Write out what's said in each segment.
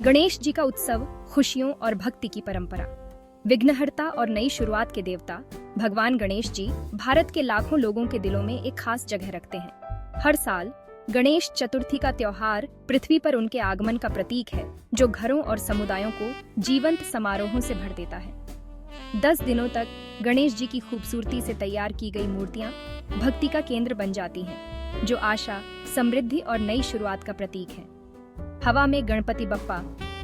गणेश जी का उत्सव खुशियों और भक्ति की परंपरा। विघ्नहर्ता और नई शुरुआत के देवता भगवान गणेश जी भारत के लाखों लोगों के दिलों में एक खास जगह रखते हैं। हर साल गणेश चतुर्थी का त्योहार पृथ्वी पर उनके आगमन का प्रतीक है, जो घरों और समुदायों को जीवंत समारोहों से भर देता है। 10 दिनों तक गणेश जी की खूबसूरती से तैयार की गई मूर्तियां भक्ति का केंद्र बन जाती हैं, जो आशा, समृद्धि और नई शुरुआत का प्रतीक है। हवा में गणपति बप्पा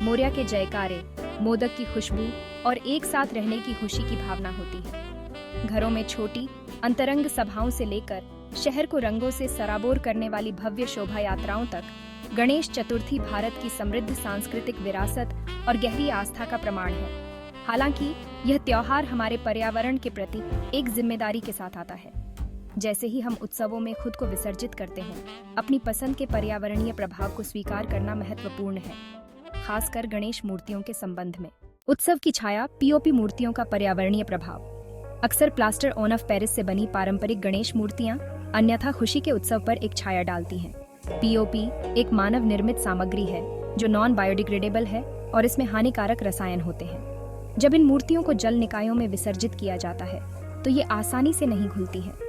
मोरया के जयकारे, मोदक की खुशबू और एक साथ रहने की खुशी की भावना होती है। घरों में छोटी अंतरंग सभाओं से लेकर शहर को रंगों से सराबोर करने वाली भव्य शोभा यात्राओं तक, गणेश चतुर्थी भारत की समृद्ध सांस्कृतिक विरासत और गहरी आस्था का प्रमाण है। हालांकि यह त्योहार हमारे पर्यावरण के प्रति एक जिम्मेदारी के साथ आता है। जैसे ही हम उत्सवों में खुद को विसर्जित करते हैं, अपनी पसंद के पर्यावरणीय प्रभाव को स्वीकार करना महत्वपूर्ण है, खासकर गणेश मूर्तियों के संबंध में। उत्सव की छाया, पीओपी मूर्तियों का पर्यावरणीय प्रभाव। अक्सर प्लास्टर ऑन ऑफ पेरिस से बनी पारंपरिक गणेश मूर्तियां अन्यथा खुशी के उत्सव पर एक छाया डालती हैं। पीओपी एक मानव निर्मित सामग्री है जो नॉन बायोडिग्रेडेबल है और इसमें हानिकारक रसायन होते हैं। जब इन मूर्तियों को जल निकायों में विसर्जित किया जाता है तो ये आसानी से नहीं घुलती है।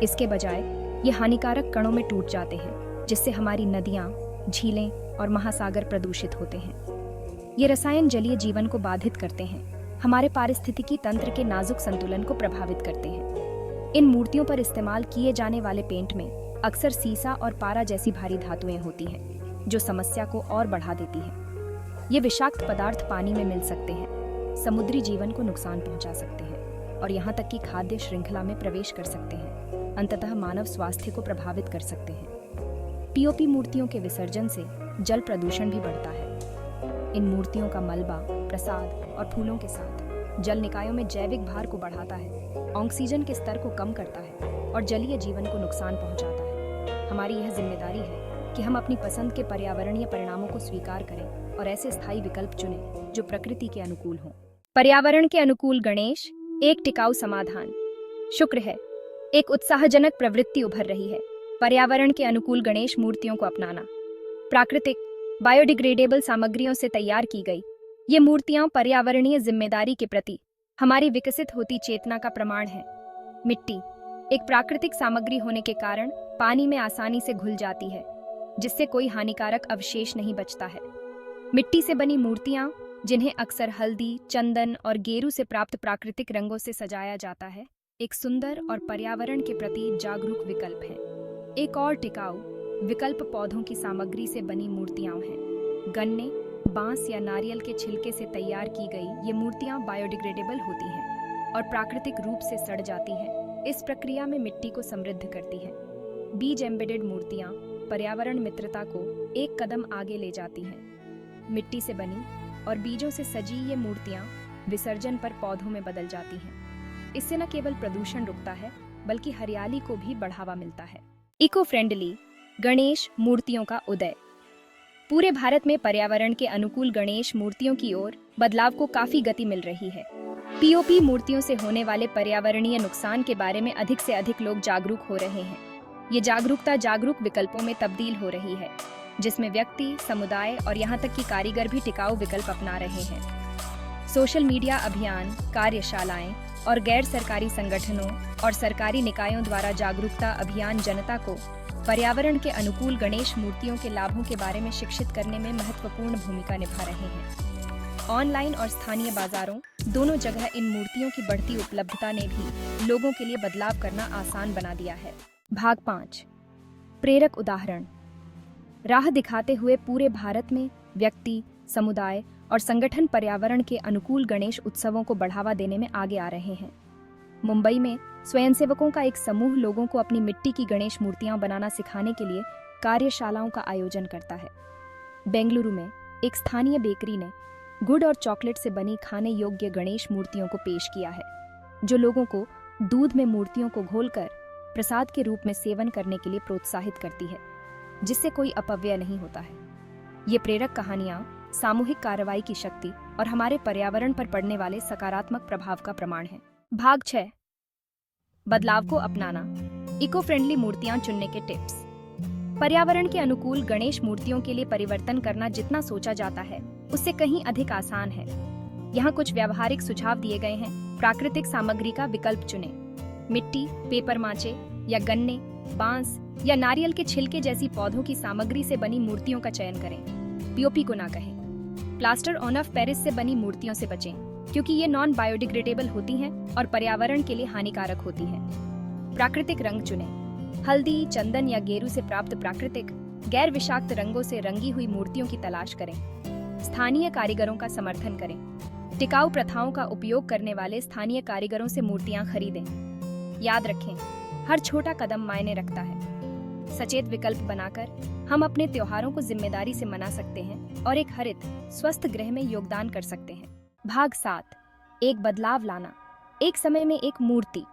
इसके बजाय ये हानिकारक कणों में टूट जाते हैं, जिससे हमारी नदियां, झीलें और महासागर प्रदूषित होते हैं। ये रसायन जलीय जीवन को बाधित करते हैं, हमारे पारिस्थितिकी तंत्र के नाजुक संतुलन को प्रभावित करते हैं। इन मूर्तियों पर इस्तेमाल किए जाने वाले पेंट में अक्सर सीसा और पारा जैसी भारी धातुएं होती हैं, जो समस्या को और बढ़ा देती है। ये विषाक्त पदार्थ पानी में मिल सकते हैं, समुद्री जीवन को नुकसान पहुंचा सकते हैं और यहाँ तक कि खाद्य श्रृंखला में प्रवेश कर सकते हैं, अंततः मानव स्वास्थ्य को प्रभावित कर सकते हैं। पीओपी मूर्तियों के विसर्जन से जल प्रदूषण भी बढ़ता है। इन मूर्तियों का मलबा, प्रसाद और फूलों के साथ जल निकायों में जैविक भार को बढ़ाता है, ऑक्सीजन के स्तर को कम करता है और जलीय जीवन को नुकसान पहुंचाता है। हमारी यह जिम्मेदारी है कि हम अपनी पसंद के पर्यावरणीय परिणामों को स्वीकार करें और ऐसे स्थायी विकल्प चुनें जो प्रकृति के अनुकूल हों। पर्यावरण के अनुकूल गणेश एक टिकाऊ समाधान। शुक्र है, एक उत्साहजनक प्रवृत्ति उभर रही है, पर्यावरण के अनुकूल गणेश मूर्तियों को अपनाना। प्राकृतिक, बायोडिग्रेडेबल सामग्रियों से तैयार की गई ये मूर्तियां पर्यावरणीय जिम्मेदारी के प्रति हमारी विकसित होती चेतना का प्रमाण है। मिट्टी एक प्राकृतिक सामग्री होने के कारण पानी में आसानी से घुल जाती है, जिससे कोई हानिकारक अवशेष नहीं बचता है। मिट्टी से बनी मूर्तियां, जिन्हें अक्सर हल्दी, चंदन और गेरू से प्राप्त प्राकृतिक रंगों से सजाया जाता है, एक सुंदर और पर्यावरण के प्रति जागरूक विकल्प है। एक और टिकाऊ विकल्प पौधों की सामग्री से बनी मूर्तियां हैं। गन्ने, बांस या नारियल के छिलके से तैयार की गई ये मूर्तियां बायोडिग्रेडेबल होती हैं और प्राकृतिक रूप से सड़ जाती हैं। इस प्रक्रिया में मिट्टी को समृद्ध करती है। बीज एम्बेडेड मूर्तियां पर्यावरण मित्रता को एक कदम आगे ले जाती हैं। मिट्टी से बनी और बीजों से सजी ये मूर्तियां विसर्जन पर पौधों में बदल जाती हैं। इससे न केवल प्रदूषण रुकता है, बल्कि हरियाली को भी बढ़ावा मिलता है। इको फ्रेंडली गणेश मूर्तियों का उदय। पूरे भारत में पर्यावरण के अनुकूल गणेश मूर्तियों की ओर बदलाव को काफी गति मिल रही है। पीओपी मूर्तियों से होने वाले पर्यावरणीय नुकसान के बारे में अधिक से अधिक लोग जागरूक हो रहे हैं। ये जागरूकता जागरूक विकल्पों में तब्दील हो रही है, जिसमें व्यक्ति, समुदाय और यहाँ तक कि कारीगर भी टिकाऊ विकल्प अपना रहे हैं। सोशल मीडिया अभियान, कार्यशालाएं और गैर सरकारी संगठनों और सरकारी निकायों द्वारा जागरूकता अभियान जनता को पर्यावरण के अनुकूल गणेश मूर्तियों के लाभों के बारे में शिक्षित करने में महत्वपूर्ण भूमिका निभा रहे हैं। ऑनलाइन और स्थानीय बाजारों दोनों जगह इन मूर्तियों की बढ़ती उपलब्धता ने भी लोगों के लिए बदलाव करना आसान बना दिया है। भाग 5, प्रेरक उदाहरण। राह दिखाते हुए पूरे भारत में व्यक्ति, समुदाय और संगठन पर्यावरण के अनुकूल गणेश उत्सवों को बढ़ावा देने में आगे आ रहे हैं। मुंबई में स्वयंसेवकों का एक समूह लोगों को अपनी मिट्टी की गणेश मूर्तियां बनाना सिखाने के लिए कार्यशालाओं का आयोजन करता है। बेंगलुरु में एक स्थानीय बेकरी ने गुड़ और चॉकलेट से बनी खाने योग्य गणेश मूर्तियों को पेश किया है, जो लोगों को दूध में मूर्तियों को घोलकर प्रसाद के रूप में सेवन करने के लिए प्रोत्साहित करती है, जिससे कोई अपव्यय नहीं होता है। ये प्रेरक कहानियां सामूहिक कार्रवाई की शक्ति और हमारे पर्यावरण पर पड़ने वाले सकारात्मक प्रभाव का प्रमाण है। भाग 6, बदलाव को अपनाना। इको फ्रेंडली मूर्तियां चुनने के टिप्स। पर्यावरण के अनुकूल गणेश मूर्तियों के लिए परिवर्तन करना जितना सोचा जाता है उससे कहीं अधिक आसान है। यहाँ कुछ व्यावहारिक सुझाव दिए गए हैं। प्राकृतिक सामग्री का विकल्प चुनें। मिट्टी, पेपर माचे या गन्ने, बांस या नारियल के छिलके जैसी पौधों की सामग्री से बनी मूर्तियों का चयन करें। पीओपी को ना कहें। प्लास्टर ऑन पेरिस से बनी मूर्तियों से बचें क्योंकि ये नॉन बायोडिग्रेडेबल होती हैं और पर्यावरण के लिए हानिकारक होती हैं। प्राकृतिक रंग चुनें। हल्दी, चंदन या गेरू से प्राप्त प्राकृतिक, गैर विषाक्त रंगों से रंगी हुई मूर्तियों की तलाश करें। स्थानीय कारीगरों का समर्थन करें। टिकाऊ प्रथाओं का उपयोग करने वाले स्थानीय कारीगरों से मूर्तियां खरीदें। याद रखें, हर छोटा कदम मायने रखता है। सचेत विकल्प बनाकर हम अपने त्योहारों को जिम्मेदारी से मना सकते हैं और एक हरित, स्वस्थ ग्रह में योगदान कर सकते हैं। भाग 7, एक बदलाव लाना। एक समय में एक मूर्ति।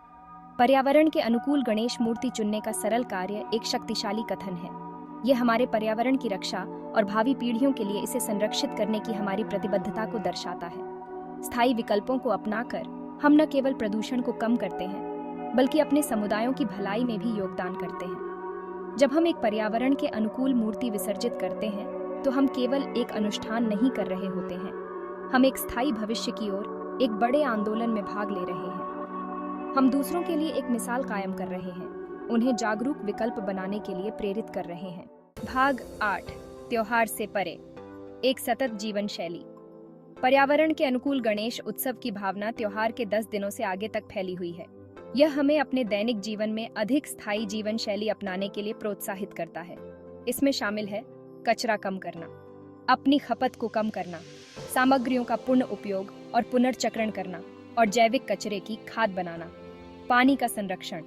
पर्यावरण के अनुकूल गणेश मूर्ति चुनने का सरल कार्य एक शक्तिशाली कथन है। यह हमारे पर्यावरण की रक्षा और भावी पीढ़ियों के लिए इसे संरक्षित करने की हमारी प्रतिबद्धता को दर्शाता है। स्थायी विकल्पों को अपनाकर हम न केवल प्रदूषण को कम करते हैं बल्कि अपने समुदायों की भलाई में भी योगदान करते हैं। जब हम एक पर्यावरण के अनुकूल मूर्ति विसर्जित करते हैं तो हम केवल एक अनुष्ठान नहीं कर रहे होते हैं, हम एक स्थायी भविष्य की ओर एक बड़े आंदोलन में भाग ले रहे हैं। हम दूसरों के लिए एक मिसाल कायम कर रहे हैं, उन्हें जागरूक विकल्प बनाने के लिए प्रेरित कर रहे हैं। भाग 8, त्योहार से परे, एक सतत जीवन शैली। पर्यावरण के अनुकूल गणेश उत्सव की भावना त्योहार के 10 दिनों से आगे तक फैली हुई है। यह हमें अपने दैनिक जीवन में अधिक स्थायी जीवन शैली अपनाने के लिए प्रोत्साहित करता है। इसमें शामिल है कचरा कम करना, अपनी खपत को कम करना, सामग्रियों का पुनः उपयोग और पुनर्चक्रण करना और जैविक कचरे की खाद बनाना। पानी का संरक्षण,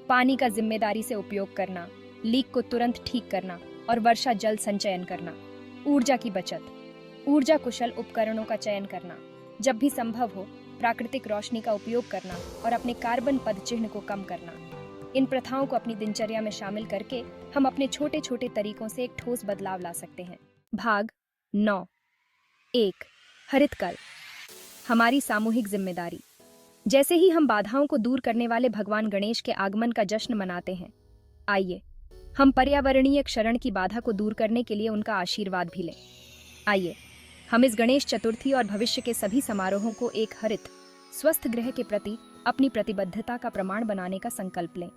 पानी का जिम्मेदारी से उपयोग करना, लीक को तुरंत ठीक करना और वर्षा जल संचयन करना। ऊर्जा की बचत, ऊर्जा कुशल उपकरणों का चयन करना, जब भी संभव हो प्राकृतिक रोशनी का उपयोग करना और अपने कार्बन पदचिह्न को कम करना। इन प्रथाओं को अपनी दिनचर्या में शामिल करके हम अपने छोटे छोटे तरीकों से एक ठोस बदलाव ला सकते हैं। भाग 9, एक हरित कल, हमारी सामूहिक जिम्मेदारी। जैसे ही हम बाधाओं को दूर करने वाले भगवान गणेश के आगमन का जश्न मनाते हैं, आइए हम पर्यावरणीय क्षरण की बाधा को दूर करने के लिए उनका आशीर्वाद भी लें। आइए हम इस गणेश चतुर्थी और भविष्य के सभी समारोहों को एक हरित, स्वस्थ ग्रह के प्रति अपनी प्रतिबद्धता का प्रमाण बनाने का संकल्प लें।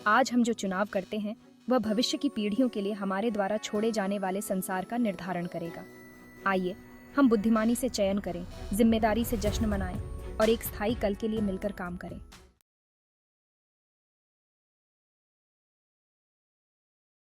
आज हम जो चुनाव करते हैं वह भविष्य की पीढ़ियों के लिए हमारे द्वारा छोड़े जाने वाले संसार का निर्धारण करेगा। आइए हम बुद्धिमानी से चयन करें, जिम्मेदारी से जश्न मनाएं और एक स्थायी कल के लिए मिलकर काम करें।